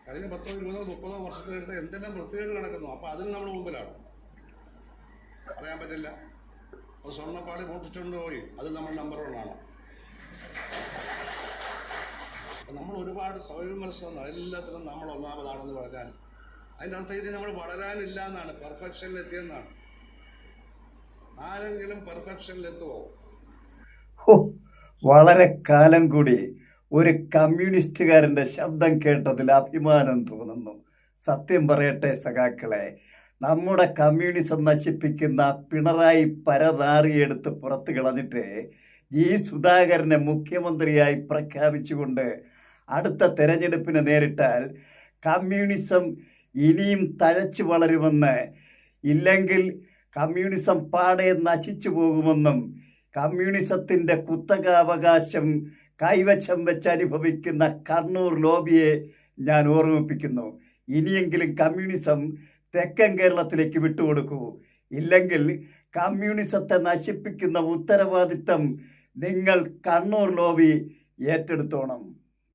കഴിഞ്ഞ 10, 20, 30 വർഷത്തിലെടുത്ത് എന്തെല്ലാം വൃത്തികേട് നടക്കുന്നു. അപ്പോൾ അതിൽ നമ്മൾ മുമ്പിലാണ്. പറയാൻ പറ്റില്ല. അത് സ്വർണ്ണപ്പാളി മോഷ്ടിച്ചുകൊണ്ട് പോയി, അത് നമ്മൾ നമ്പർ 1 ആണ്. നമ്മൾ ഒരുപാട് സ്വയംവിമർശനം, എല്ലാത്തിനും നമ്മൾ ഒന്നാമതാണെന്ന് പറഞ്ഞാൽ അതിൻ്റെ അർത്ഥം ഇനി നമ്മൾ വളരാനില്ല എന്നാണ്, പെർഫെക്ഷനിലെത്തിയെന്നാണ്. ആരെങ്കിലും പെർഫെക്ഷനിലെത്തുമോ? വളരെ കാലം കൂടി ഒരു കമ്മ്യൂണിസ്റ്റുകാരൻ്റെ ശബ്ദം കേട്ടതിൽ അഭിമാനം തോന്നുന്നു. സത്യം പറയട്ടെ സഖാക്കളെ, നമ്മുടെ കമ്മ്യൂണിസം നശിപ്പിക്കുന്ന പിണറായി പരനാറിയെടുത്ത് പുറത്തു കളഞ്ഞിട്ട് സുധാകരനെ മുഖ്യമന്ത്രിയായി പ്രഖ്യാപിച്ചുകൊണ്ട് അടുത്ത തെരഞ്ഞെടുപ്പിന് നേരിട്ടാൽ കമ്മ്യൂണിസം ഇനിയും തഴച്ചു വളരുമെന്ന്, ഇല്ലെങ്കിൽ കമ്മ്യൂണിസം പാടെ നശിച്ചു പോകുമെന്നും കമ്മ്യൂണിസത്തിൻ്റെ കുത്തകാവകാശം കൈവശം വെച്ച് അനുഭവിക്കുന്ന കണ്ണൂർ ലോബിയെ ഞാൻ ഓർമ്മിപ്പിക്കുന്നു. ഇനിയെങ്കിലും കമ്മ്യൂണിസം തെക്കൻ കേരളത്തിലേക്ക് വിട്ടുകൊടുക്കൂ. ഇല്ലെങ്കിൽ കമ്മ്യൂണിസത്തെ നശിപ്പിക്കുന്ന ഉത്തരവാദിത്തം നിങ്ങൾ കണ്ണൂർ ലോബി ഏറ്റെടുത്തോണം.